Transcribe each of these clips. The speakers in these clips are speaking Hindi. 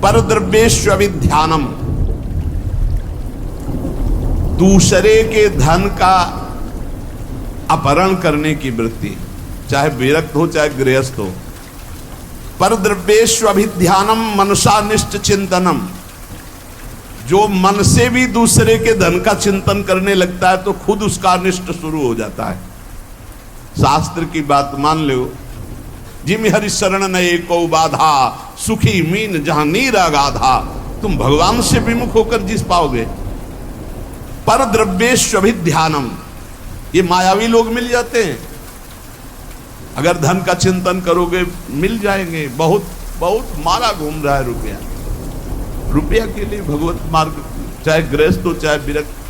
परद्रव्येष्वभिध्यानम, दूसरे के धन का अपहरण करने की वृत्ति, चाहे विरक्त हो चाहे गृहस्थ हो। परद्रव्येष्वभिध्यानम मनसानिष्ट चिंतनम, जो मन से भी दूसरे के धन का चिंतन करने लगता है तो खुद उसका अनिष्ट शुरू हो जाता है। शास्त्र की बात मान लो, जिम हरि शरण नए को बाधा, सुखी मीन जहां नीर अगाधा। तुम भगवान से विमुख होकर जिस पाओगे। परद्रव्येष्वभिध्यानम, ये मायावी लोग मिल जाते हैं। अगर धन का चिंतन करोगे मिल जाएंगे। बहुत बहुत माला घूम रहा है रुपया, रुपया के लिए भगवत मार्ग, चाहे गृहस्थ हो चाहे विरक्त।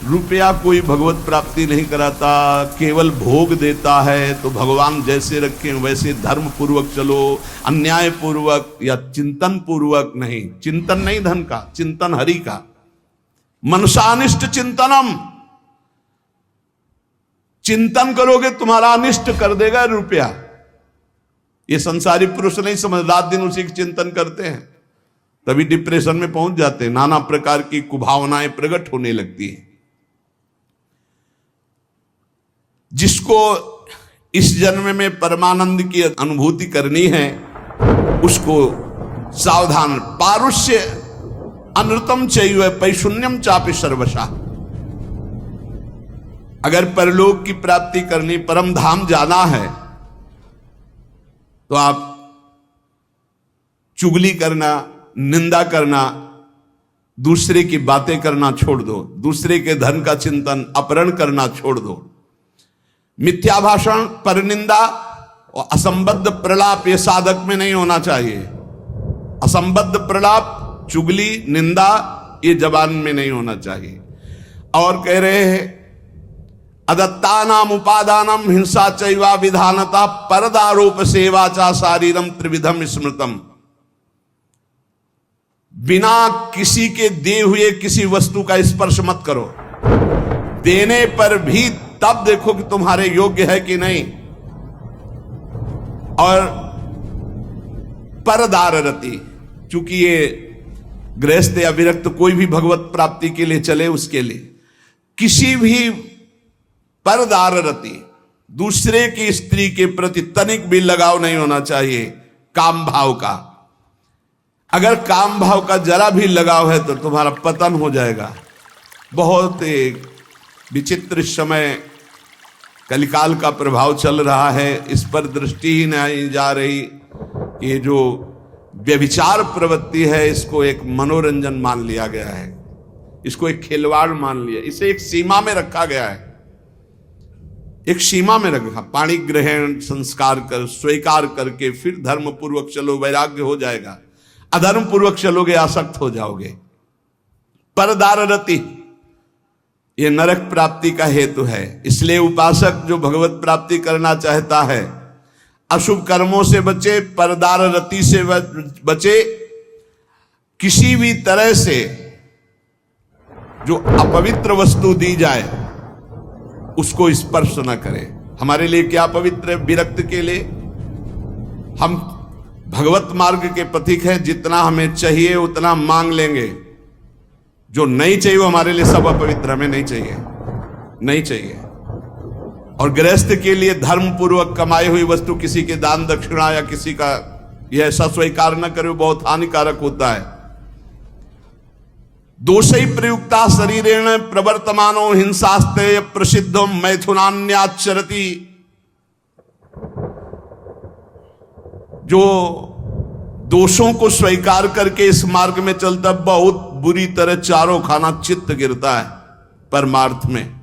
रुपया कोई भगवत प्राप्ति नहीं कराता, केवल भोग देता है। तो भगवान जैसे रखें वैसे धर्म पूर्वक चलो, अन्याय पूर्वक या चिंतन पूर्वक नहीं। चिंतन नहीं धन का, चिंतन हरि का। मनसानिष्ट चिंतनम, चिंतन करोगे तुम्हारा अनिष्ट कर देगा रुपया। ये संसारी पुरुष नहीं समझ, रात दिन उसी के चिंतन करते हैं, तभी डिप्रेशन में पहुंच जाते हैं। नाना प्रकार की कुभावनाएं प्रकट होने लगती हैं। जिसको इस जन्म में परमानंद की अनुभूति करनी है उसको सावधान। पारुष्य अनृतम चैव पैशून्यम चापि सर्वशा। अगर परलोक की प्राप्ति करनी, परम धाम जाना है, तो आप चुगली करना, निंदा करना, दूसरे की बातें करना छोड़ दो। दूसरे के धन का चिंतन, अपहरण करना छोड़ दो। मिथ्या भाषण, परनिंदा और असंबद्ध प्रलाप ये साधक में नहीं होना चाहिए। असंबद्ध प्रलाप, चुगली, निंदा ये जबान में नहीं होना चाहिए। और कह रहे हैं अदत्तानाम उपादानम हिंसा चैवा विधानता परदारोप सेवा चा शारीरम त्रिविधम स्मृतम। बिना किसी के दिए हुए किसी वस्तु का स्पर्श मत करो। देने पर भी तब देखो कि तुम्हारे योग्य है कि नहीं। और परदार रति, चूंकि ये गृहस्थ या विरक्त कोई भी भगवत प्राप्ति के लिए चले, उसके लिए किसी भी परदार रति, दूसरे की स्त्री के प्रति तनिक भी लगाव नहीं होना चाहिए काम भाव का। अगर काम भाव का जरा भी लगाव है तो तुम्हारा पतन हो जाएगा। बहुत एक विचित्र समय कलिकाल का प्रभाव चल रहा है, इस पर दृष्टि ही नहीं जा रही। ये जो व्यभिचार प्रवृत्ति है इसको एक मनोरंजन मान लिया गया है, इसको एक खिलवाड़ मान लिया, इसे एक सीमा में रखा गया है। एक सीमा में रखा, पाणी ग्रहण संस्कार कर स्वीकार करके फिर धर्म पूर्वक चलो, वैराग्य हो जाएगा। अधर्म पूर्वक चलोगे आसक्त हो जाओगे। परदार रति ये नरक प्राप्ति का हेतु है। इसलिए उपासक जो भगवत प्राप्ति करना चाहता है अशुभ कर्मों से बचे, परदार रति से बचे। किसी भी तरह से जो अपवित्र वस्तु दी जाए उसको स्पर्श न करे। हमारे लिए क्या पवित्र है? विरक्त के लिए हम भगवत मार्ग के पथिक हैं, जितना हमें चाहिए उतना मांग लेंगे। जो नहीं चाहिए वो हमारे लिए सब अपवित्र, हमें नहीं चाहिए, नहीं चाहिए। और गृहस्थ के लिए धर्म पूर्वक कमाई हुई वस्तु किसी के दान दक्षिणा या किसी का यह ऐसा स्वीकार न करे, बहुत हानिकारक होता है। दोषै प्रयुक्ता शरीरेण प्रवर्तमानो हिंसास्ते प्रसिद्धो मैथुनान्याचरति। जो दोषों को स्वीकार करके इस मार्ग में चलता, बहुत बुरी तरह चारों खाना चित्त गिरता है परमार्थ में।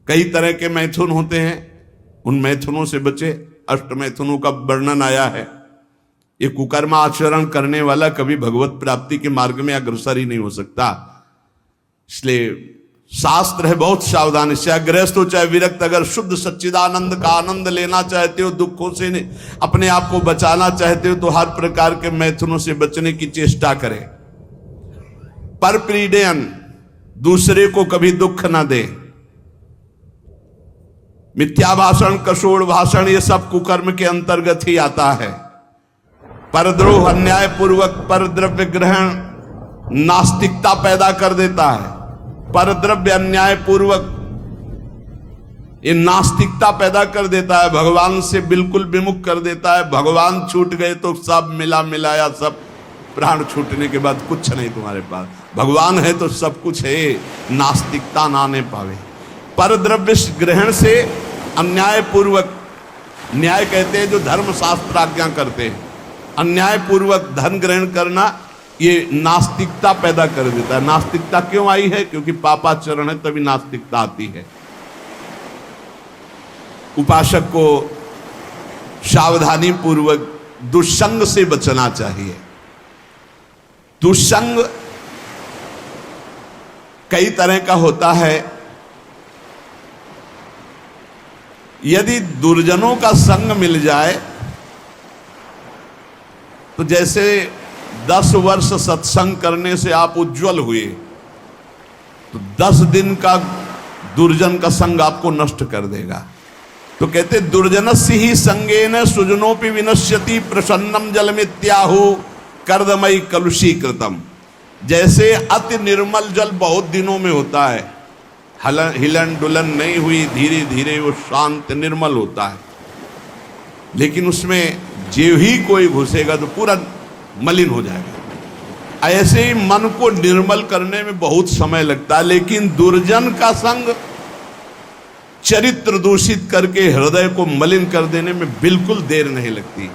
कई तरह के मैथुन होते हैं, उन मैथुनों से बचे। अष्ट मैथुनों का वर्णन आया है। ये कुकर्म आचरण करने वाला कभी भगवत प्राप्ति के मार्ग में अग्रसर ही नहीं हो सकता। इसलिए शास्त्र है बहुत सावधानी से। गृहस्थ हो चाहे विरक्त, अगर शुद्ध सच्चिदानंद का आनंद लेना चाहते हो, दुखों से अपने आप को बचाना चाहते हो, तो हर प्रकार के मैथुनों से बचने की चेष्टा करें। पर पीड़यन, दूसरे को कभी दुख ना दे। मिथ्या भाषण, कशोड़ भाषण, ये सब कुकर्म के अंतर्गत ही आता है। परद्रोह, अन्याय पूर्वक परद्रव्य ग्रहण नास्तिकता पैदा कर देता है। परद्रव्य अन्याय पूर्वक ये नास्तिकता पैदा कर देता है, भगवान से बिल्कुल विमुख कर देता है। भगवान छूट गए तो सब मिला मिलाया सब, प्राण छूटने के बाद कुछ नहीं तुम्हारे पास। भगवान है तो सब कुछ है, नास्तिकता ना आने पावे। परद्रव्य ग्रहण से अन्याय पूर्वक, न्याय कहते हैं जो धर्म शास्त्र आज्ञा करते हैं, अन्याय पूर्वक धन ग्रहण करना ये नास्तिकता पैदा कर देता है। नास्तिकता क्यों आई है? क्योंकि पापाचरण है, तभी नास्तिकता आती है। उपासक को सावधानी पूर्वक दुष्संग से बचना चाहिए। दुष्संग कई तरह का होता है। यदि दुर्जनों का संग मिल जाए तो जैसे 10 वर्ष सत्संग करने से आप उज्जवल हुए, तो 10 दिन का दुर्जन का संग आपको नष्ट कर देगा। तो कहते दुर्जनस्य ही संगेन सुजनोपि विनश्यति प्रसन्नम जलमित्याहु कर्दमयी कलुषीकृतम। जैसे अति निर्मल जल बहुत दिनों में होता है, हिलन डुलन नहीं हुई, धीरे धीरे वो शांत निर्मल होता है, लेकिन उसमें जो ही कोई घुसेगा तो पूरा मलिन हो जाएगा। ऐसे ही मन को निर्मल करने में बहुत समय लगता है, लेकिन दुर्जन का संग चरित्र दूषित करके हृदय को मलिन कर देने में बिल्कुल देर नहीं लगती।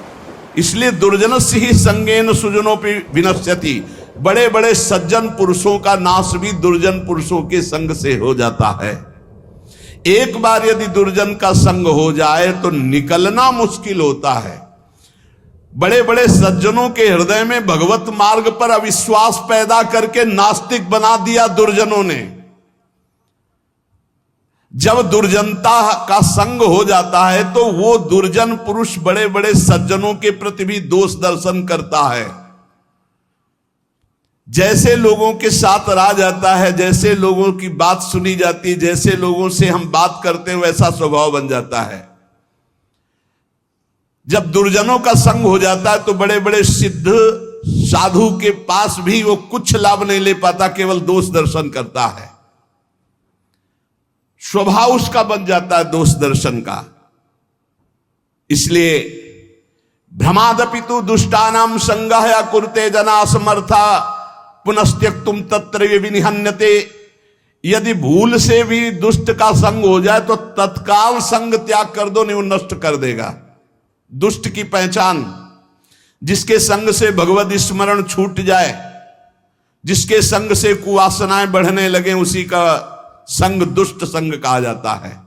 इसलिए दुर्जनस्य ही संगेन सुजनोपि विनश्यति। बड़े बड़े सज्जन पुरुषों का नाश भी दुर्जन पुरुषों के संग से हो जाता है। एक बार यदि दुर्जन का संग हो जाए तो निकलना मुश्किल होता है। बड़े बड़े सज्जनों के हृदय में भगवत मार्ग पर अविश्वास पैदा करके नास्तिक बना दिया दुर्जनों ने। जब दुर्जनता का संग हो जाता है तो वो दुर्जन पुरुष बड़े बड़े सज्जनों के प्रति भी दोष दर्शन करता है। जैसे लोगों के साथ रहा जाता है, जैसे लोगों की बात सुनी जाती, जैसे लोगों से हम बात करते हैं, वैसा स्वभाव बन जाता है। जब दुर्जनों का संग हो जाता है तो बड़े बड़े सिद्ध साधु के पास भी वो कुछ लाभ नहीं ले पाता, केवल दोष दर्शन करता है। स्वभाव उसका बन जाता है दोष दर्शन का। इसलिए भ्रमादपितु दुष्टानाम संगः कुरुते जना समर्था पुनस्त्यक्तुम तत्र विनिहन्यते। यदि भूल से भी दुष्ट का संग हो जाए तो तत्काल संग त्याग कर दो, नहीं वो नष्ट कर देगा। दुष्ट की पहचान, जिसके संग से भगवत स्मरण छूट जाए, जिसके संग से कुवासनाएं बढ़ने लगे, उसी का संग दुष्ट संग कहा जाता है।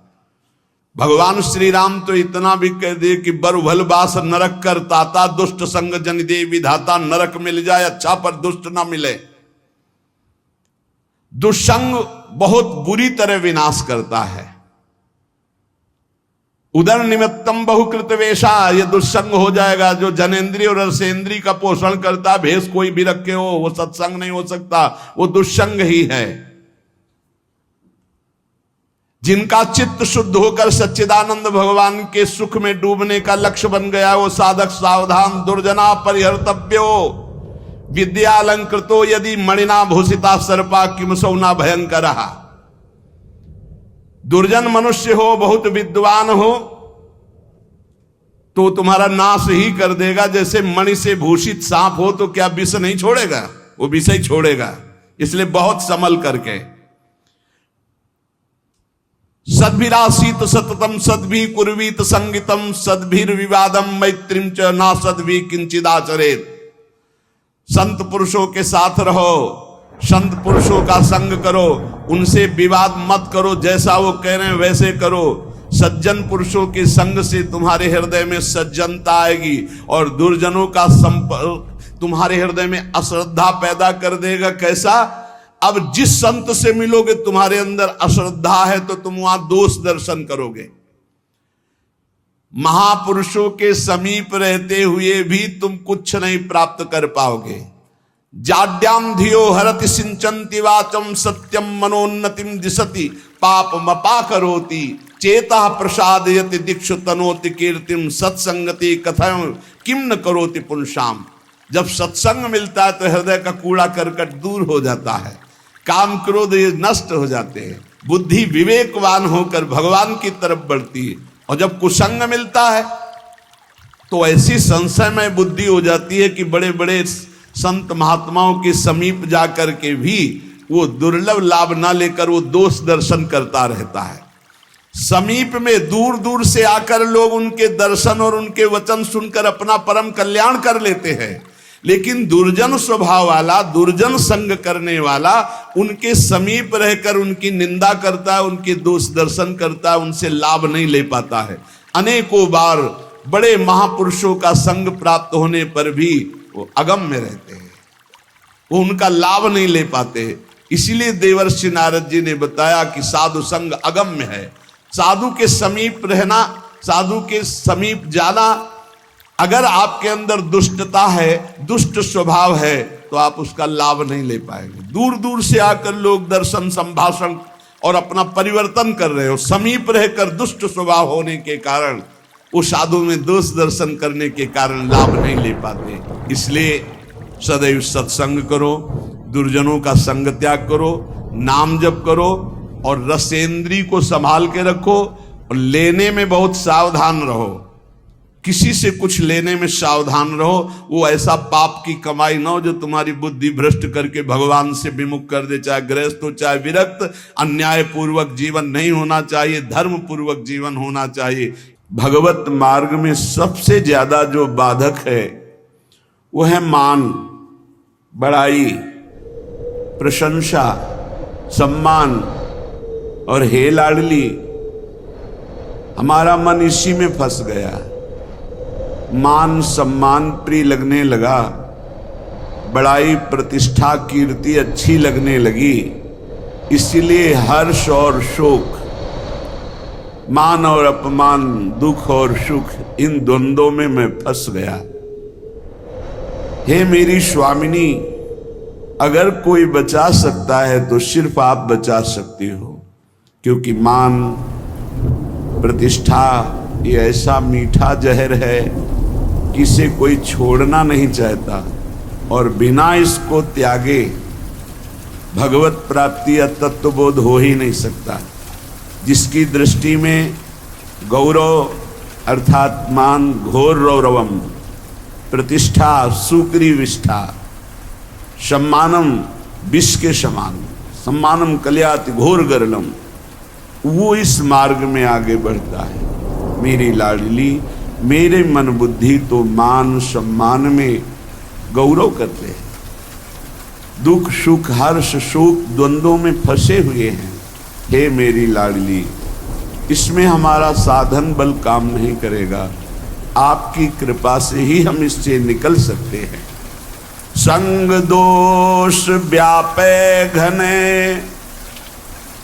भगवान श्री राम तो इतना भी कह दे कि बरुभल बास नरक कर ताता, दुष्ट संग जन दे विधाता। नरक मिल जाए अच्छा, पर दुष्ट ना मिले। दुष्संग बहुत बुरी तरह विनाश करता है। उदर निमित्तम बहुकृत वेशा, ये दुष्संग हो जाएगा। जो जनेन्द्रिय और रसेंद्रिय का पोषण करता, भेष कोई भी रखे हो, वो सत्संग नहीं हो सकता, वो दुष्संग ही है। जिनका चित्त शुद्ध होकर सच्चिदानंद भगवान के सुख में डूबने का लक्ष्य बन गया, वो साधक सावधान। दुर्जना परिहर्तव्यो विद्यालंकृतो यदि मणिना भूषिता सर्पा किमसौ न भयंकर। दुर्जन मनुष्य हो, बहुत विद्वान हो, तो तुम्हारा नाश ही कर देगा। जैसे मणि से भूषित सांप हो तो क्या विष नहीं छोड़ेगा? वो विष ही छोड़ेगा। इसलिए बहुत संभल करके। सद्भिरासीत सततम सद्भि कुर्वीत संगितम सद्भिर विवादम मैत्रीम च ना सद्भि किंचिदाचरेत। संत पुरुषों के साथ रहो, संत पुरुषों का संग करो, उनसे विवाद मत करो, जैसा वो कह रहे हैं वैसे करो। सज्जन पुरुषों के संग से तुम्हारे हृदय में सज्जनता आएगी, और दुर्जनों का संपर्क तुम्हारे हृदय में अश्रद्धा पैदा कर देगा। कैसा? अब जिस संत से मिलोगे तुम्हारे अंदर अश्रद्धा है तो तुम वहां दोष दर्शन करोगे। महापुरुषों के समीप रहते हुए भी तुम कुछ नहीं प्राप्त कर पाओगे। जाड्याम धियो हरति सिंचन्ति वाचम सत्यम मनोन्नतिम दिशति पापमपा करोति चेता प्रसादयति दीक्षु तनोति कीर्तिम सत्संगति कथम किम न करोति पुंसाम। जब सत्संग मिलता है तो हृदय का कूड़ा करकट दूर हो जाता है, काम क्रोध ये नष्ट हो जाते हैं, बुद्धि विवेकवान होकर भगवान की तरफ बढ़ती है। और जब कुसंग मिलता है तो ऐसी संशयमय बुद्धि हो जाती है कि बड़े बड़े संत महात्माओं के समीप जाकर के भी वो दुर्लभ लाभ ना लेकर वो दोष दर्शन करता रहता है। समीप में दूर दूर से आकर लोग उनके दर्शन और उनके वचन सुनकर अपना परम कल्याण कर लेते हैं, लेकिन दुर्जन स्वभाव वाला, दुर्जन संग करने वाला उनके समीप रहकर उनकी निंदा करता है, उनके दोष दर्शन करता है, उनसे लाभ नहीं ले पाता है। अनेकों बार बड़े महापुरुषों का संग प्राप्त होने पर भी वो अगम्य रहते हैं, वो उनका लाभ नहीं ले पाते। इसीलिए देवर्षि नारद जी ने बताया कि साधु संग अगम्य है। साधु के समीप रहना, साधु के समीप जाना, अगर आपके अंदर दुष्टता है, दुष्ट स्वभाव है, तो आप उसका लाभ नहीं ले पाएंगे। दूर दूर से आकर लोग दर्शन संभाषण और अपना परिवर्तन कर रहे हो, समीप रहकर दुष्ट स्वभाव होने के कारण, वो साधु में दोष दर्शन करने के कारण लाभ नहीं ले पाते। इसलिए सदैव सत्संग करो, दुर्जनों का संग त्याग करो, नाम जप करो और रसेंद्री को संभाल के रखो और लेने में बहुत सावधान रहो। किसी से कुछ लेने में सावधान रहो, वो ऐसा पाप की कमाई ना हो जो तुम्हारी बुद्धि भ्रष्ट करके भगवान से विमुख कर दे। चाहे गृहस्थ हो चाहे विरक्त, अन्याय पूर्वक जीवन नहीं होना चाहिए, धर्म पूर्वक जीवन होना चाहिए। भगवत मार्ग में सबसे ज्यादा जो बाधक है वो है मान, बड़ाई, प्रशंसा, सम्मान और हे लाडली। हमारा मन इसी में फंस गया, मान सम्मान प्रिय लगने लगा, बड़ाई प्रतिष्ठा कीर्ति अच्छी लगने लगी, इसीलिए हर्ष और शोक, मान और अपमान, दुख और सुख, इन द्वंद्वों में मैं फंस गया। हे मेरी स्वामिनी, अगर कोई बचा सकता है तो सिर्फ आप बचा सकती हो, क्योंकि मान प्रतिष्ठा ये ऐसा मीठा जहर है कि इसे कोई छोड़ना नहीं चाहता और बिना इसको त्यागे भगवत प्राप्ति या तत्वबोध हो ही नहीं सकता। जिसकी दृष्टि में गौरव अर्थात मान घोर रौरवम, प्रतिष्ठा सुक्री विष्ठा, सम्मानम विष के समान, सम्मानम कल्याति घोर गरलम, वो इस मार्ग में आगे बढ़ता है। मेरी लाडली, मेरे मन बुद्धि तो मान सम्मान में गौरव करते हैं, दुख सुख हर्ष शोक द्वंद्वों में फंसे हुए हैं। हे मेरी लाडली, इसमें हमारा साधन बल काम नहीं करेगा, आपकी कृपा से ही हम इससे निकल सकते हैं। संग दोष व्यापे घने,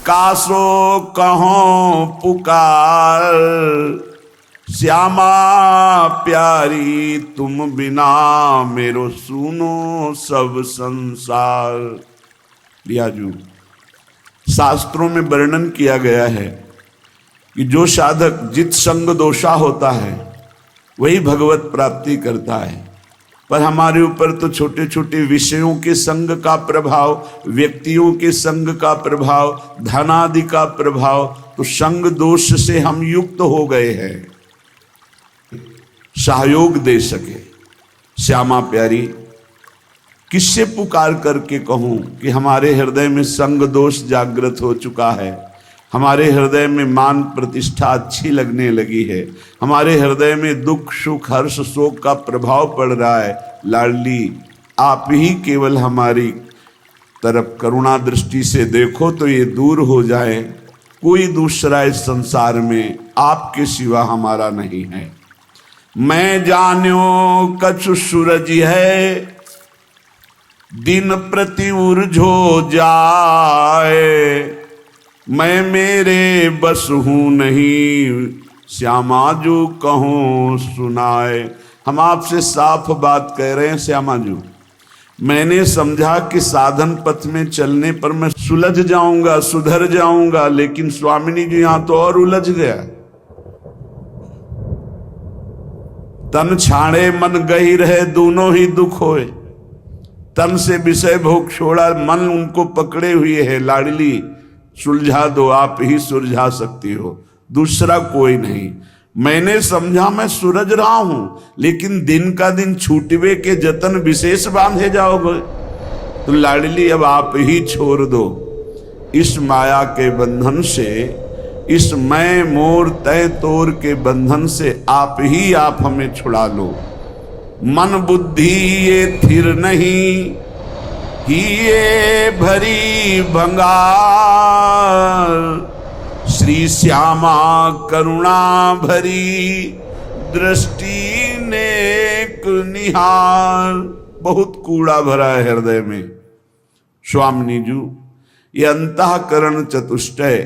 कासो कहो पुकार, श्यामा प्यारी तुम बिना मेरो सुनो सब संसार। लियाजू, शास्त्रों में वर्णन किया गया है कि जो साधक जित संग दोषा होता है वही भगवत प्राप्ति करता है। पर हमारे ऊपर तो छोटे छोटे विषयों के संग का प्रभाव, व्यक्तियों के संग का प्रभाव, धनादि का प्रभाव, तो संग दोष से हम युक्त हो गए हैं। सहयोग दे सके श्यामा प्यारी, किससे पुकार करके कहूं कि हमारे हृदय में संग दोष जागृत हो चुका है, हमारे हृदय में मान प्रतिष्ठा अच्छी लगने लगी है, हमारे हृदय में दुख सुख हर्ष शोक का प्रभाव पड़ रहा है। लाडली, आप ही केवल हमारी तरफ करुणा दृष्टि से देखो तो ये दूर हो जाए। कोई दूसरा इस संसार में आपके सिवा हमारा नहीं है। मैं जान्यो कछु सूरज है, दिन प्रति उर्झो जाए, मैं मेरे बस हूं नहीं, श्यामा जो कहूं सुनाए। हम आपसे साफ बात कह रहे हैं श्यामा जी। मैंने समझा कि साधन पथ में चलने पर मैं सुलझ जाऊंगा, सुधर जाऊंगा, लेकिन स्वामिनी जी यहां तो और उलझ गया। तन छाड़े मन गही रहे, दोनों ही दुख होए। तन से विषय भोग छोड़ा, मन उनको पकड़े हुए है। लाडली सुलझा दो, आप ही सुलझा सकती हो, दूसरा कोई नहीं। मैंने समझा मैं सूरज रहा हूं, लेकिन दिन का दिन छूटवे के जतन विशेष बांधे जाओगे। तो लाडली अब आप ही छोड़ दो इस माया के बंधन से, इस मैं मोर तय तोर के बंधन से आप ही आप हमें छुड़ा लो। मन बुद्धि ये थिर नहीं, ही ये भरी भंगार। श्री श्यामा करुणा भरी, दृष्टि नेक निहार। बहुत कूड़ा भरा है हृदय में स्वामिनी जी। ये अंतःकरण चतुष्टय,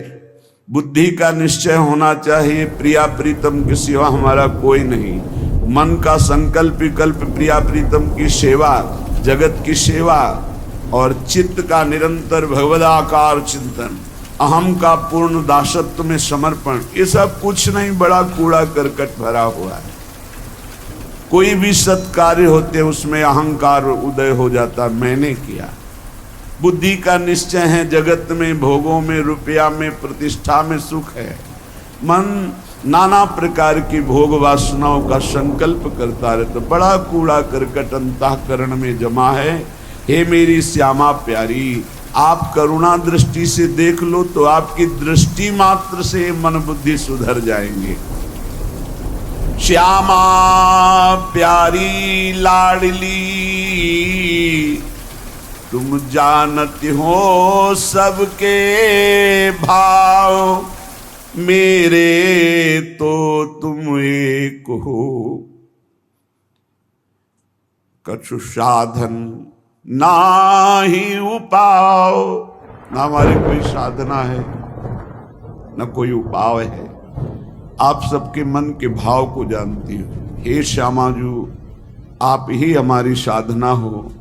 बुद्धि का निश्चय होना चाहिए, प्रिया प्रीतम के सिवा हमारा कोई नहीं। मन का संकल्प विकल्प प्रिया प्रीतम की सेवा, जगत की सेवा, और चित्त का निरंतर भगवदाकार चिंतन, अहम का पूर्ण दासत्व में समर्पण, ये सब कुछ नहीं, बड़ा कूड़ा करकट भरा हुआ है। कोई भी सत्कार्य होते उसमें अहंकार उदय हो जाता, मैंने किया। बुद्धि का निश्चय है, जगत में भोगों में रुपया में प्रतिष्ठा में सुख है। मन नाना प्रकार की भोग वासनाओं का संकल्प करता रहता, तो बड़ा कूड़ा करकट अंतःकरण में जमा है। हे मेरी श्यामा प्यारी, आप करुणा दृष्टि से देख लो तो आपकी दृष्टि मात्र से मन बुद्धि सुधर जाएंगे। श्यामा प्यारी लाडली, तुम जानती हो सबके भाव, मेरे तो तुम एक हो। कछु साधन ना ही उपाव, ना हमारी कोई साधना है ना कोई उपाय है। आप सबके मन के भाव को जानती हो। हे श्यामा जी, आप ही हमारी साधना हो,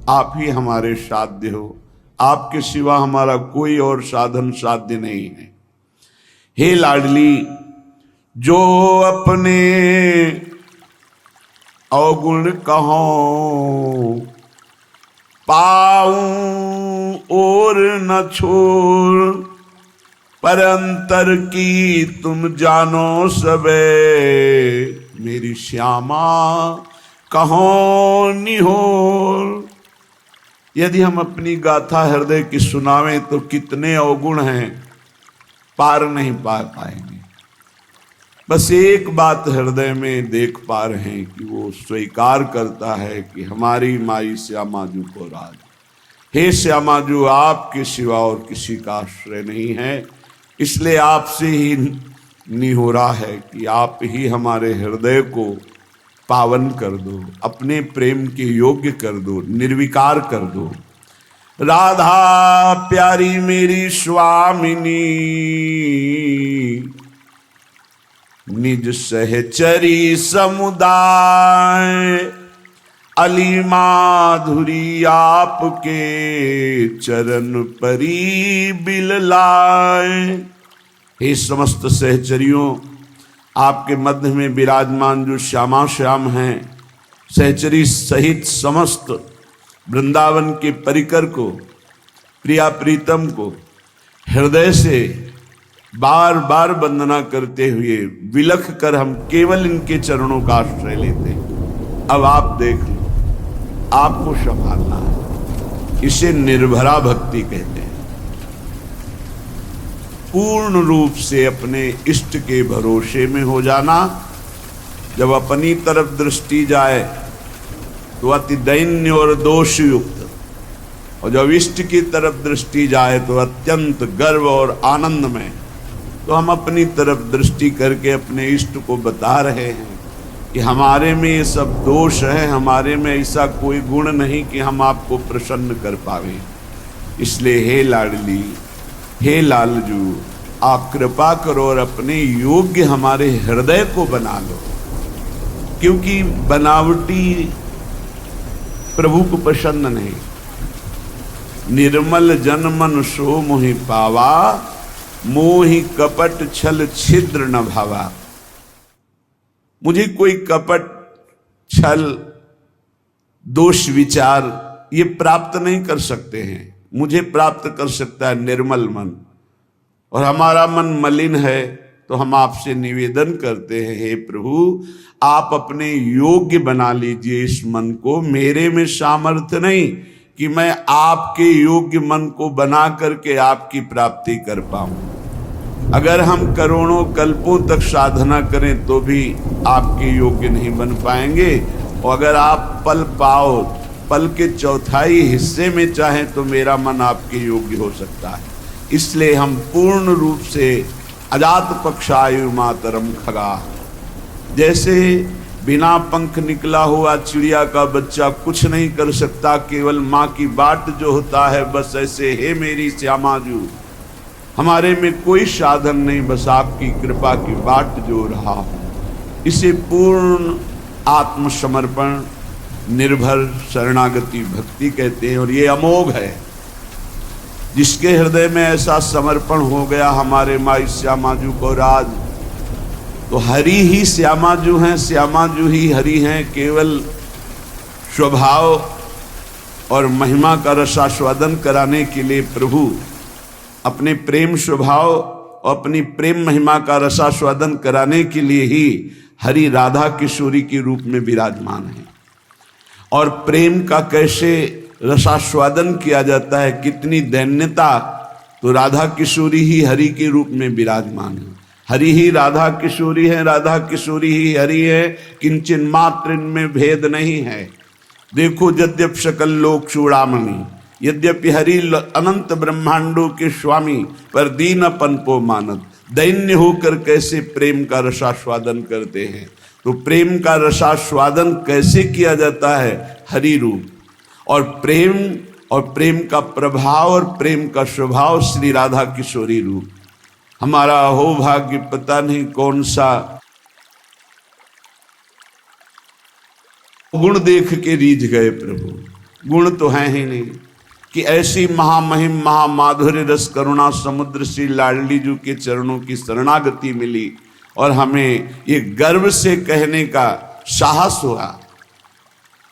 आप ही हमारे साध्य हो। आपके सिवा हमारा कोई और साधन साध्य नहीं है। हे लाडली, जो अपने अवगुण कहो, पाऊं और न छोड़, पर अंतर की तुम जानो सबे, मेरी श्यामा कहो निहोर। यदि हम अपनी गाथा हृदय की सुनावें तो कितने अवगुण हैं, पार नहीं पा पाएंगे। बस एक बात हृदय में देख पा रहे हैं कि वो स्वीकार करता है कि हमारी माई श्यामा जू को राज। हे श्यामा जू, आपके सिवा और किसी का आश्रय नहीं है, इसलिए आपसे ही निहोरा है कि आप ही हमारे हृदय को पावन कर दो, अपने प्रेम के योग्य कर दो, निर्विकार कर दो। राधा प्यारी मेरी स्वामिनी, निज सहचरी समुदाय, अली माधुरी आपके चरण परी बिललाए। हे समस्त सहचरियों, आपके मध्य में विराजमान जो श्यामा श्याम हैं, सहचरी सहित समस्त वृंदावन के परिकर को, प्रिया प्रीतम को हृदय से बार बार वंदना करते हुए विलख कर हम केवल इनके चरणों का आश्रय लेते हैं। अब आप देख लो, आपको संभालना है, इसे निर्भरा भक्ति कहते हैं। पूर्ण रूप से अपने इष्ट के भरोसे में हो जाना। जब अपनी तरफ दृष्टि जाए तो अति दैन्य और दोष युक्त, और जब इष्ट की तरफ दृष्टि जाए तो अत्यंत गर्व और आनंद में। तो हम अपनी तरफ दृष्टि करके अपने इष्ट को बता रहे हैं कि हमारे में ये सब दोष है, हमारे में ऐसा कोई गुण नहीं कि हम आपको प्रसन्न कर पावे। इसलिए हे लाडली, हे लालजू, आप कृपा करो और अपने योग्य हमारे हृदय को बना लो, क्योंकि बनावटी प्रभु को पसंद नहीं। निर्मल जन मन सो मोहि पावा, मोहि कपट छल छिद्र न भावा। मुझे कोई कपट छल, दोष विचार ये प्राप्त नहीं कर सकते हैं। मुझे प्राप्त कर सकता है निर्मल मन, और हमारा मन मलिन है। तो हम आपसे निवेदन करते हैं, हे प्रभु आप अपने योग्य बना लीजिए इस मन को। मेरे में सामर्थ्य नहीं कि मैं आपके योग्य मन को बना करके आपकी प्राप्ति कर पाऊं। अगर हम करोड़ों कल्पों तक साधना करें तो भी आपके योग्य नहीं बन पाएंगे। और अगर आप पल पाओ, पल के चौथाई हिस्से में चाहें तो मेरा मन आपके योग्य हो सकता है। इसलिए हम पूर्ण रूप से अजात पक्षायु मातरम खगा, जैसे बिना पंख निकला हुआ चिड़िया का बच्चा कुछ नहीं कर सकता, केवल माँ की बाट जो होता है, बस ऐसे हे मेरी श्यामाजू हमारे में कोई साधन नहीं, बस आपकी कृपा की बाट जो रहा हो। इसे पूर्ण आत्मसमर्पण, निर्भर शरणागति भक्ति कहते हैं। और ये अमोघ है। जिसके हृदय में ऐसा समर्पण हो गया हमारे माई श्यामाजू को राज, तो हरि ही श्यामाजू हैं, श्यामाजू ही हरि हैं। केवल स्वभाव और महिमा का रसास्वादन कराने के लिए प्रभु अपने प्रेम स्वभाव और अपनी प्रेम महिमा का रसास्वादन कराने के लिए ही हरि राधा किशोरी के रूप में विराजमान है। और प्रेम का कैसे रसास्वादन किया जाता है, कितनी दैन्यता, तो राधा किशोरी ही हरि के रूप में विराजमान है। हरि ही राधा किशोरी है, राधा किशोरी ही हरि है, किंचन मात्र इनमें भेद नहीं है। देखो यद्यप सकल लोक चूड़ामणि, यद्यपि हरि अनंत ब्रह्मांडों के स्वामी, पर दीनपन को मानत, दैन्य होकर कैसे प्रेम का रसास्वादन करते हैं। तो प्रेम का रसास्वादन कैसे किया जाता है, हरि रूप। और प्रेम का प्रभाव और प्रेम का स्वभाव श्री राधा किशोरी रूप। हमारा हो भाग्य पता नहीं कौन सा गुण देख के रीझ गए प्रभु। गुण तो है ही नहीं कि ऐसी महामहिम महामाधुर्य रस करुणा समुद्र श्री लाडली जी के चरणों की शरणागति मिली, और हमें ये गर्व से कहने का साहस हुआ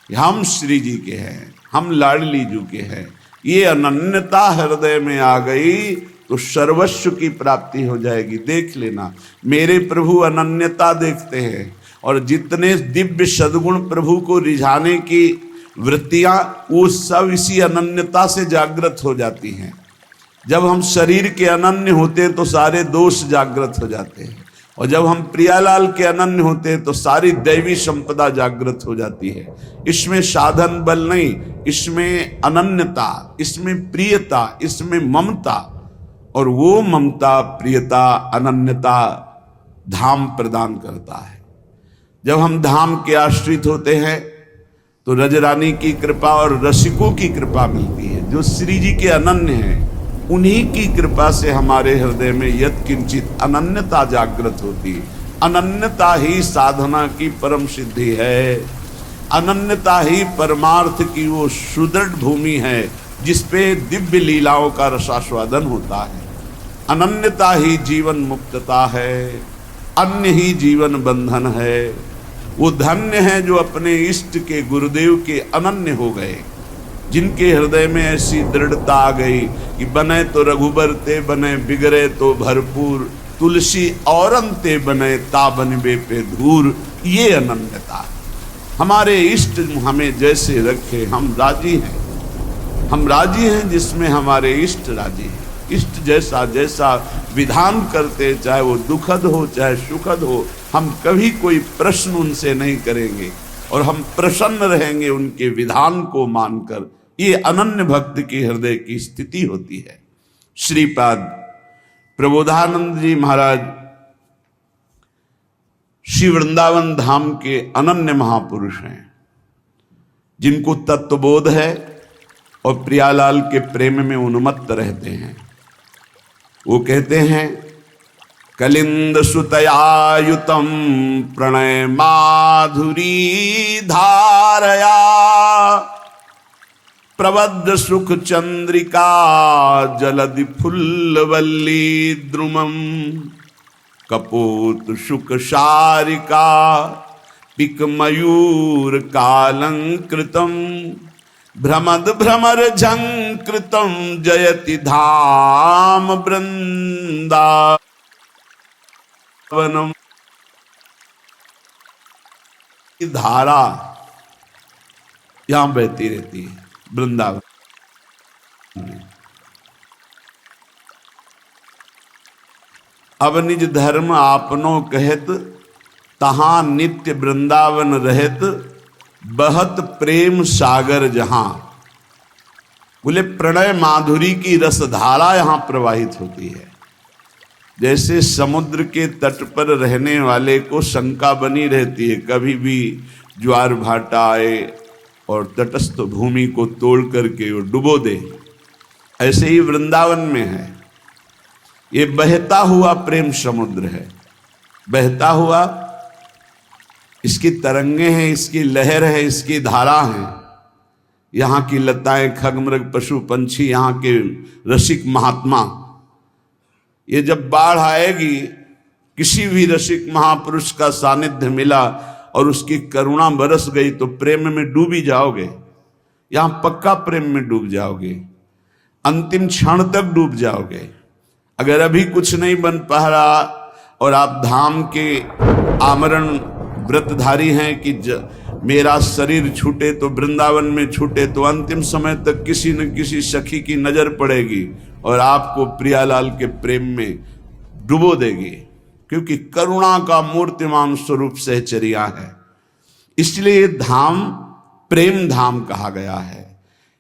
कि हम श्री जी के हैं, हम लाडली जी के हैं। ये अनन्यता हृदय में आ गई तो सर्वस्व की प्राप्ति हो जाएगी। देख लेना, मेरे प्रभु अनन्यता देखते हैं, और जितने दिव्य सद्गुण प्रभु को रिझाने की वृत्तियां, वो सब इसी अनन्यता से जागृत हो जाती हैं। जब हम शरीर के अनन्य होते हैं तो सारे दोष जागृत हो जाते हैं, और जब हम प्रियालाल के अनन्य होते हैं तो सारी दैवी संपदा जागृत हो जाती है। इसमें साधन बल नहीं, इसमें अनन्यता, इसमें प्रियता, इसमें ममता, और वो ममता प्रियता अनन्यता धाम प्रदान करता है। जब हम धाम के आश्रित होते हैं तो रजरानी की कृपा और रसिकों की कृपा मिलती है। जो श्री जी के अनन्य हैं, उन्हीं की कृपा से हमारे हृदय में यत् किंचित अनन्यता जागृत होती है। अनन्यता ही साधना की परम सिद्धि है। अनन्यता ही परमार्थ की वो सुदृढ़ भूमि है जिसपे दिव्य लीलाओं का रसास्वादन होता है। अनन्यता ही जीवन मुक्तता है, अन्य ही जीवन बंधन है। वो धन्य है जो अपने इष्ट के गुरुदेव के अनन्य हो गए, जिनके हृदय में ऐसी दृढ़ता आ गई कि बने तो रघुबर ते बने, बिगड़े तो भरपूर, तुलसी औरन ते बने, ता बनबे पे धूर। ये अनन्यता, हमारे इष्ट हमें जैसे रखे हम राजी हैं। हम राजी हैं जिसमें हमारे इष्ट राजी हैं। इष्ट जैसा जैसा विधान करते, चाहे वो दुखद हो चाहे सुखद हो, हम कभी कोई प्रश्न उनसे नहीं करेंगे, और हम प्रसन्न रहेंगे उनके विधान को मानकर। ये अनन्य भक्त की हृदय की स्थिति होती है। श्रीपाद प्रबोधानंद जी महाराज श्री वृंदावन धाम के अनन्य महापुरुष हैं, जिनको तत्वबोध है और प्रियालाल के प्रेम में उन्मत्त रहते हैं। वो कहते हैं, कलिंद सुतयायुतम प्रणय माधुरी धारया, प्रबद्ध सुख चंद्रिका जलधि फुल्लवल्ली द्रुमम, कपोत शुक शारिका पिक मयूर कालंकृतम भ्रमद भ्रमर झंकृतम जयति धाम वृंदावनम। धारा यहां बहती रहती है वृंदावन में। अब निज धर्म आपनो कहत तहां नित्य वृंदावन रहत बहत प्रेम सागर जहां। बोले प्रणय माधुरी की रसधारा यहां प्रवाहित होती है। जैसे समुद्र के तट पर रहने वाले को शंका बनी रहती है, कभी भी ज्वार भाटा आए और तटस्थ भूमि को तोड़ करके वो डुबो दे, ऐसे ही वृंदावन में है। ये बहता हुआ प्रेम समुद्र है, बहता हुआ, इसकी तरंगे हैं, इसकी लहर है, इसकी धारा है। यहाँ की लताएं, खगमृग, पशु पंछी, यहाँ के रसिक महात्मा, ये जब बाढ़ आएगी, किसी भी रसिक महापुरुष का सानिध्य मिला और उसकी करुणा बरस गई तो प्रेम में डूब ही जाओगे। यहां पक्का प्रेम में डूब जाओगे, अंतिम क्षण तक डूब जाओगे। अगर अभी कुछ नहीं बन पा रहा और आप धाम के आमरण व्रतधारी हैं कि मेरा शरीर छूटे तो वृंदावन में छूटे, तो अंतिम समय तक किसी न किसी सखी की नजर पड़ेगी और आपको प्रियालाल के प्रेम में डुबो देगी, क्योंकि करुणा का मूर्तिमान स्वरूप सहचर्या है। इसलिए ये धाम प्रेम धाम कहा गया है।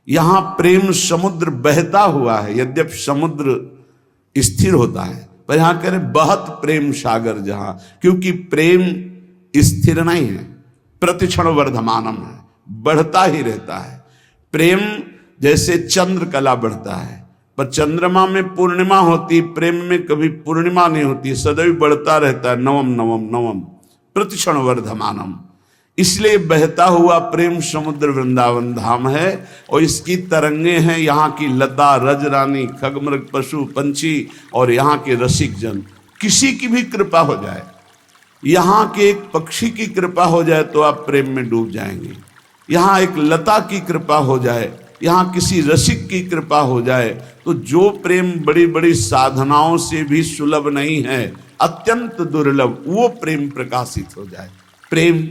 यहां प्रेम समुद्र बहता हुआ है। यद्यपि समुद्र स्थिर होता है, पर यहां कह रहे बहत प्रेम सागर जहां, क्योंकि प्रेम स्थिर नहीं है, प्रतिक्षण वर्धमानम है, बढ़ता ही रहता है। प्रेम जैसे चंद्र कला बढ़ता है, पर चंद्रमा में पूर्णिमा होती, प्रेम में कभी पूर्णिमा नहीं होती, सदैव बढ़ता रहता है, नवम नवम नवम प्रतिक्षण वर्धमानम। इसलिए बहता हुआ प्रेम समुद्र वृंदावन धाम है और इसकी तरंगे हैं यहाँ की लता, रजरानी, खगमृग, पशु पंछी और यहाँ के रसिक जन। किसी की भी कृपा हो जाए, यहाँ के एक पक्षी की कृपा हो जाए तो आप प्रेम में डूब जाएंगे। यहाँ एक लता की कृपा हो जाए, यहाँ किसी रसिक की कृपा हो जाए, तो जो प्रेम बड़ी बड़ी साधनाओं से भी सुलभ नहीं है, अत्यंत दुर्लभ, वो प्रेम प्रकाशित हो जाए। प्रेम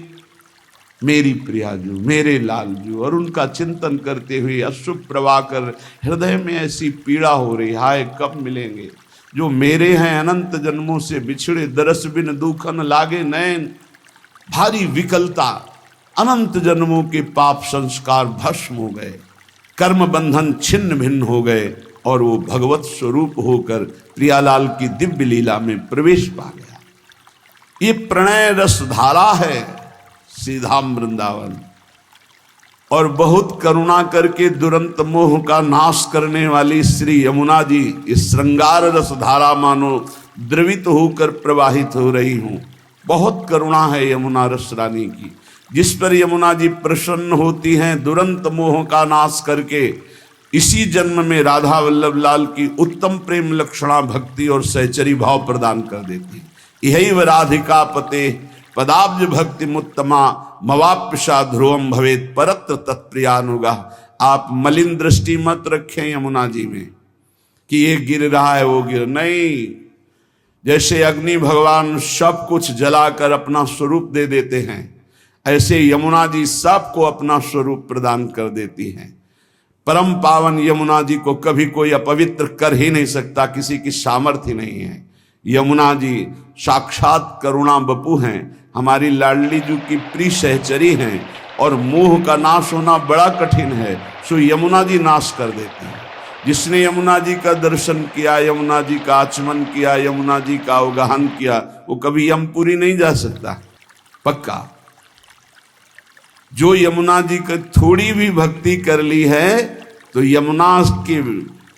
मेरी प्रियाजू, मेरे लालजू, और उनका चिंतन करते हुए अश्रु प्रवाह कर हृदय में ऐसी पीड़ा हो रही, हाय कब मिलेंगे जो मेरे हैं, अनंत जन्मों से बिछड़े, दरस बिन दुखन लागे नैन, भारी विकलता, अनंत जन्मों के पाप संस्कार भस्म हो गए, कर्म बंधन छिन्न भिन्न हो गए और वो भगवत स्वरूप होकर प्रियालाल की दिव्य लीला में प्रवेश पा गया। ये प्रणय रस धारा है सीधाम वृंदावन। और बहुत करुणा करके दुरंत मोह का नाश करने वाली श्री यमुना जी इस श्रृंगार रस धारा मानो द्रवित होकर प्रवाहित हो रही हूं। बहुत करुणा है यमुना रस रानी की, जिस पर यमुना जी प्रसन्न होती हैं, दुरंत मोह का नाश करके इसी जन्म में राधा वल्लभ लाल की उत्तम प्रेम लक्षणा भक्ति और सहचरी भाव प्रदान कर देती। यही व राधिका पते पदाब्ज भक्ति मुत्तमा मवाप्यशा ध्रुवम भवेत परत्र तत्प्रियानुगा। आप मलिन दृष्टि मत रखें यमुना जी में कि ये गिर रहा है वो गिर नहीं। जैसे अग्नि भगवान सब कुछ जलाकर अपना स्वरूप दे देते हैं, ऐसे यमुना जी सबको अपना स्वरूप प्रदान कर देती हैं। परम पावन यमुना जी को कभी कोई अपवित्र कर ही नहीं सकता, किसी की सामर्थ्य नहीं है। यमुना जी साक्षात करुणा बपू हैं, हमारी लाडली जी की प्रिय सहचरी हैं और मोह का नाश होना बड़ा कठिन है, सो यमुना जी नाश कर देती हैं। जिसने यमुना जी का दर्शन किया, यमुना जी का आचमन किया, यमुना जी का अवगाहन किया, वो कभी यमपुरी नहीं जा सकता पक्का। जो यमुना जी का थोड़ी भी भक्ति कर ली है तो यमुना की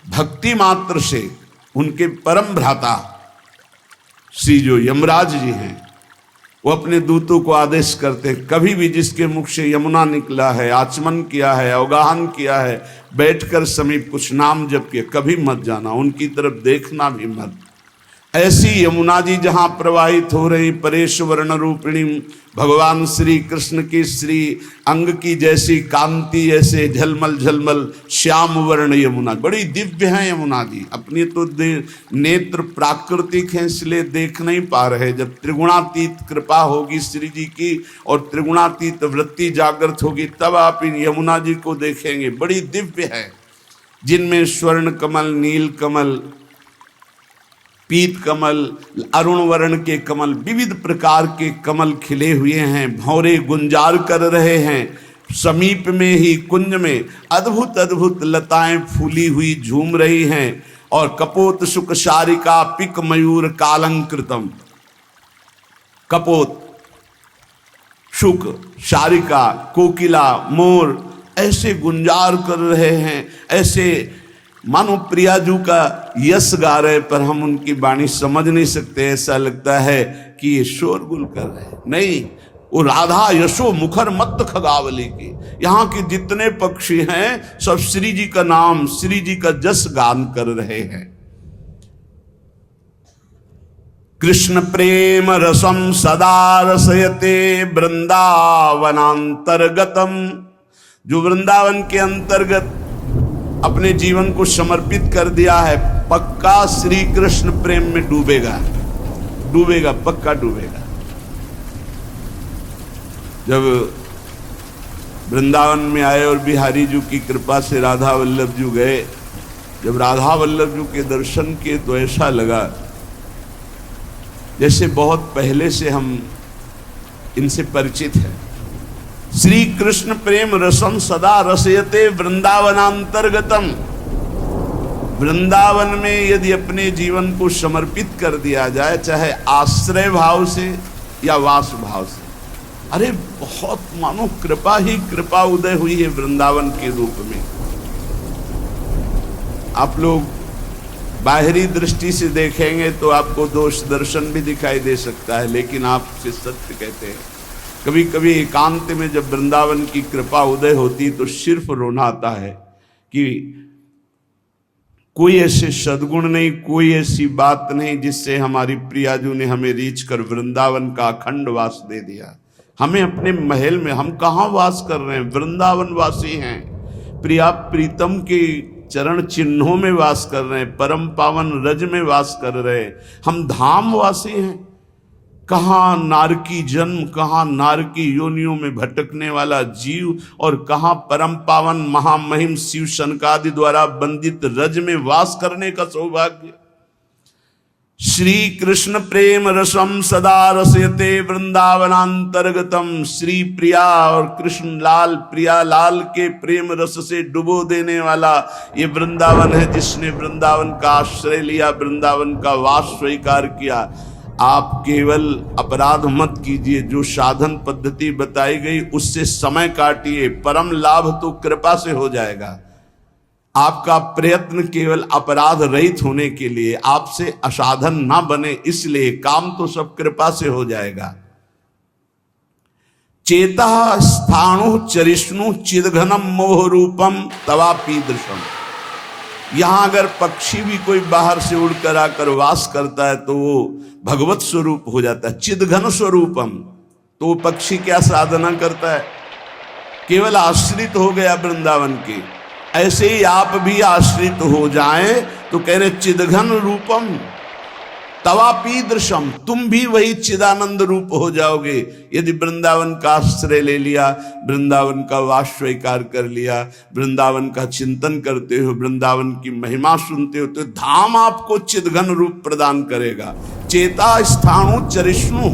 भक्ति मात्र से उनके परम भ्राता श्री जो यमराज जी हैं वो अपने दूतों को आदेश करते हैं, कभी भी जिसके मुख से यमुना निकला है, आचमन किया है, अवगाहन किया है, बैठकर समीप कुछ नाम जप के कभी मत जाना, उनकी तरफ देखना भी मत। ऐसी यमुना जी जहां प्रवाहित हो रही परेश वर्ण रूपिणी भगवान श्री कृष्ण की श्री अंग की जैसी कांति, ऐसे झलमल झलमल श्याम वर्ण यमुना, बड़ी दिव्य है यमुना जी। अपनी तो नेत्र प्राकृतिक हैं इसलिए देख नहीं पा रहे। जब त्रिगुणातीत कृपा होगी श्री जी की और त्रिगुणातीत वृत्ति जागृत होगी तब आप इन यमुना जी को देखेंगे। बड़ी दिव्य है, जिनमें स्वर्ण कमल, नील कमल, पीत कमल, अरुण वर्ण के कमल, विविध प्रकार के कमल खिले हुए हैं, भंवरे गुंजार कर रहे हैं। समीप में ही कुंज में अद्भुत अद्भुत लताएं फूली हुई झूम रही हैं। और कपोत शुक शारिका पिक मयूर कालंकृतम, कपोत, शुक, शारिका, कोकिला, मोर ऐसे गुंजार कर रहे हैं, ऐसे मानो प्रियाजू का यश गा रहे, पर हम उनकी वाणी समझ नहीं सकते। ऐसा लगता है कि ये शोरगुल कर रहे हैं। नहीं, वो राधा यशो मुखर मत खगावली की। यहाँ के जितने पक्षी हैं सब श्री जी का नाम, श्री जी का जस गान कर रहे हैं। कृष्ण प्रेम रसम सदा रसयते वृंदावनांतर्गतम, जो वृंदावन के अंतर्गत अपने जीवन को समर्पित कर दिया है, पक्का श्री कृष्ण प्रेम में डूबेगा, डूबेगा, पक्का डूबेगा। जब वृंदावन में आए और बिहारी जी की कृपा से राधा वल्लभ जी गए, जब राधा वल्लभ जी के दर्शन किए तो ऐसा लगा जैसे बहुत पहले से हम इनसे परिचित हैं। श्री कृष्ण प्रेम रसम सदा रसयते वृंदावनांतर्गतम, वृंदावन में यदि अपने जीवन को समर्पित कर दिया जाए, चाहे आश्रय भाव से या वास भाव से, अरे बहुत मानो कृपा ही कृपा उदय हुई है वृंदावन के रूप में। आप लोग बाहरी दृष्टि से देखेंगे तो आपको दोष दर्शन भी दिखाई दे सकता है, लेकिन आपसे सत्य कहते हैं, कभी कभी एकांत में जब वृंदावन की कृपा उदय होती तो सिर्फ रोना आता है कि कोई ऐसे सद्गुण नहीं, कोई ऐसी बात नहीं जिससे हमारी प्रियाजू ने हमें रीच कर वृंदावन का अखंड वास दे दिया। हमें अपने महल में, हम कहाँ वास कर रहे हैं, वृंदावन वासी हैं, प्रिया प्रीतम के चरण चिन्हों में वास कर रहे हैं, परम पावन रज में वास कर रहे हैं, हम धाम वासी हैं। कहाँ नारकी जन्म, कहाँ नारकी योनियों में भटकने वाला जीव, और कहाँ परम पावन महामहिम शिव शनकादि द्वारा बंदित रज में वास करने का सौभाग्य। श्री कृष्ण प्रेम रसम सदा रसयते वृंदावनांतर्गतम, श्री प्रिया और कृष्ण लाल, प्रिया लाल के प्रेम रस से डुबो देने वाला ये वृंदावन है, जिसने वृंदावन का आश्रय लिया, वृंदावन का वास स्वीकार किया। आप केवल अपराध मत कीजिए, जो साधन पद्धति बताई गई उससे समय काटिए, परम लाभ तो कृपा से हो जाएगा। आपका प्रयत्न केवल अपराध रहित होने के लिए, आपसे असाधन ना बने इसलिए, काम तो सब कृपा से हो जाएगा। चेता स्थाणु चरिष्णु चिदघनम मोह रूपम तवापीदृशम, यहां अगर पक्षी भी कोई बाहर से उड़कर आकर वास करता है तो वो भगवत स्वरूप हो जाता है, चिदघन स्वरूपम। तो वो पक्षी क्या साधना करता है, केवल आश्रित हो गया वृंदावन के। ऐसे ही आप भी आश्रित हो जाएं तो कह रहे चिदघन रूपम तवापीदृशम, तुम भी वही चिदानंद रूप हो जाओगे यदि वृंदावन का आश्रय ले लिया, वृंदावन का वास स्वीकार कर लिया, वृंदावन का चिंतन करते हो, वृंदावन की महिमा सुनते हो, तो धाम आपको चिदघन रूप प्रदान करेगा। चेता स्थाणु चरिष्णु,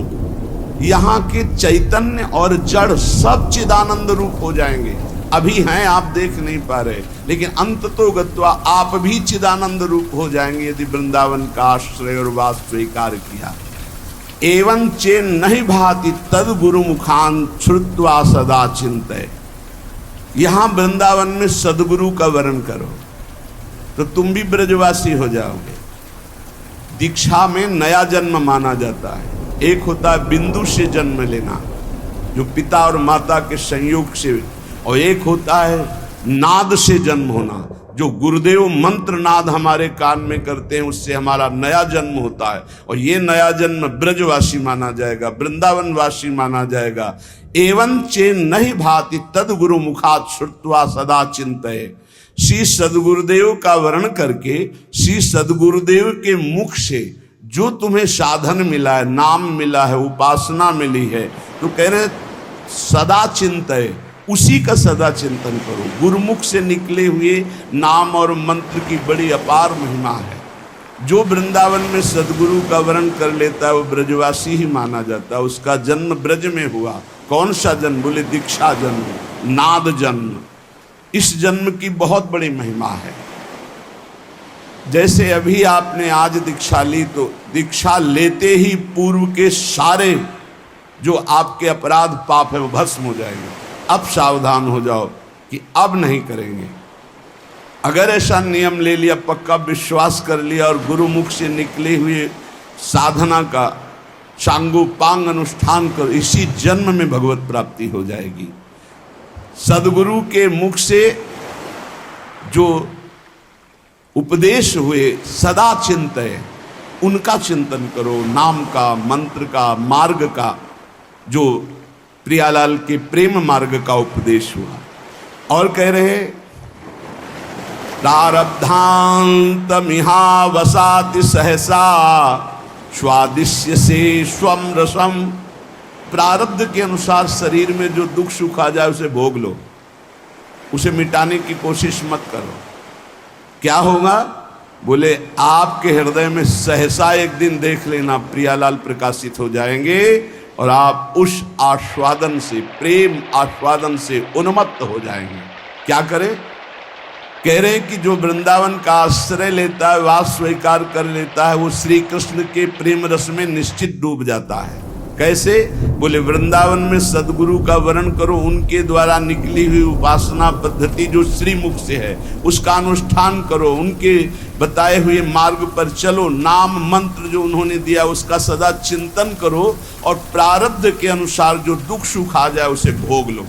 यहाँ के चैतन्य और जड़ सब चिदानंद रूप हो जाएंगे। अभी हैं, आप देख नहीं पा रहे, लेकिन अंत तो गत्वा आप भी चिदानंद रूप हो जाएंगे यदि वृंदावन का आश्रय और वास स्वीकार किया। एवं चे नहीं भाति तद गुरु मुखान श्रुत्वा सदा चिंतय, यहां वृंदावन में सदगुरु का वर्ण करो तो तुम भी ब्रजवासी हो जाओगे। दीक्षा में नया जन्म माना जाता है। एक होता है बिंदु से जन्म लेना, जो पिता और माता के संयोग से, और एक होता है नाद से जन्म होना, जो गुरुदेव मंत्रनाद हमारे कान में करते हैं, उससे हमारा नया जन्म होता है। और ये नया जन्म ब्रजवासी माना जाएगा, वृंदावनवासी माना जाएगा। एवं चे नहीं भाति तद गुरु मुखात श्रुत्वा सदा चिंतये। श्री सदगुरुदेव का वर्ण करके, श्री सदगुरुदेव के मुख से जो तुम्हें साधन मिला है, नाम मिला है, उपासना मिली है, तो कह रहे सदा चिंतये, उसी का सदा चिंतन करो। गुरुमुख से निकले हुए नाम और मंत्र की बड़ी अपार महिमा है। जो वृंदावन में सदगुरु का वर्ण कर लेता है वो ब्रजवासी ही माना जाता है। उसका जन्म ब्रज में हुआ। कौन सा जन्म? बोले दीक्षा जन्म, नाद जन्म। इस जन्म की बहुत बड़ी महिमा है। जैसे अभी आपने आज दीक्षा ली, तो दीक्षा लेते ही पूर्व के सारे जो आपके अपराध पाप है वो भस्म हो जाएंगे। अब सावधान हो जाओ कि अब नहीं करेंगे। अगर ऐसा नियम ले लिया, पक्का विश्वास कर लिया और गुरुमुख से निकले हुए साधना का सांगोपांग अनुष्ठान कर, इसी जन्म में भगवत प्राप्ति हो जाएगी। सदगुरु के मुख से जो उपदेश हुए सदा चिंतय, उनका चिंतन करो। नाम का, मंत्र का, मार्ग का, जो प्रियालाल के प्रेम मार्ग का उपदेश हुआ। और कह रहे प्रारब्धांत मिहा वसाति सहसा स्वादिश्य से स्वम रसम। प्रारब्ध के अनुसार शरीर में जो दुख सुख आ जाए उसे भोग लो, उसे मिटाने की कोशिश मत करो। क्या होगा? बोले आपके हृदय में सहसा एक दिन देख लेना प्रियालाल प्रकाशित हो जाएंगे और आप उस आस्वादन से, प्रेम आस्वादन से उन्मत्त हो जाएंगे। क्या करें? कह रहे हैं कि जो वृंदावन का आश्रय लेता है, वास स्वीकार कर लेता है, वो श्री कृष्ण के प्रेम रस में निश्चित डूब जाता है। कैसे? बोले वृंदावन में सदगुरु का वर्ण करो, उनके द्वारा निकली हुई उपासना पद्धति जो श्रीमुख से है उसका अनुष्ठान करो, उनके बताए हुए मार्ग पर चलो, नाम मंत्र जो उन्होंने दिया उसका सदा चिंतन करो और प्रारब्ध के अनुसार जो दुख सुख आ जाए उसे भोग लो।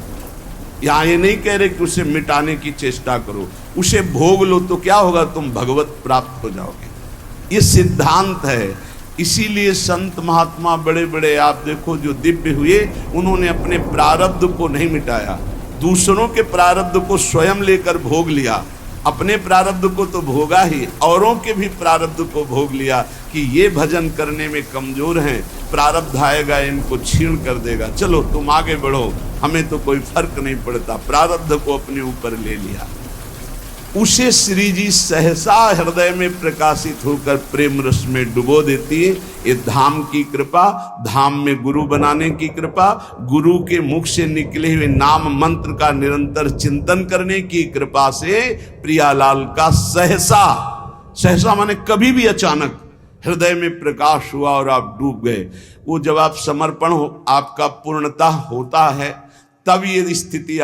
यहाँ ये नहीं कह रहे कि उसे मिटाने की चेष्टा करो, उसे भोग लो। तो क्या होगा? तुम भगवत प्राप्त हो जाओगे। ये सिद्धांत है। इसीलिए संत महात्मा बड़े बड़े आप देखो जो दिव्य हुए, उन्होंने अपने प्रारब्ध को नहीं मिटाया, दूसरों के प्रारब्ध को स्वयं लेकर भोग लिया। अपने प्रारब्ध को तो भोगा ही, औरों के भी प्रारब्ध को भोग लिया कि ये भजन करने में कमजोर हैं, प्रारब्ध आएगा इनको छीण कर देगा, चलो तुम आगे बढ़ो, हमें तो कोई फर्क नहीं पड़ता। प्रारब्ध को अपने ऊपर ले लिया। उसे श्री जी सहसा हृदय में प्रकाशित होकर प्रेम रस में डुबो देती है। ये धाम की कृपा, धाम में गुरु बनाने की कृपा, गुरु के मुख से निकले हुए नाम मंत्र का निरंतर चिंतन करने की कृपा से प्रियालाल का सहसा, सहसा माने कभी भी अचानक हृदय में प्रकाश हुआ और आप डूब गए। वो जब आप समर्पण हो, आपका पूर्णता होता है, तब ये स्थिति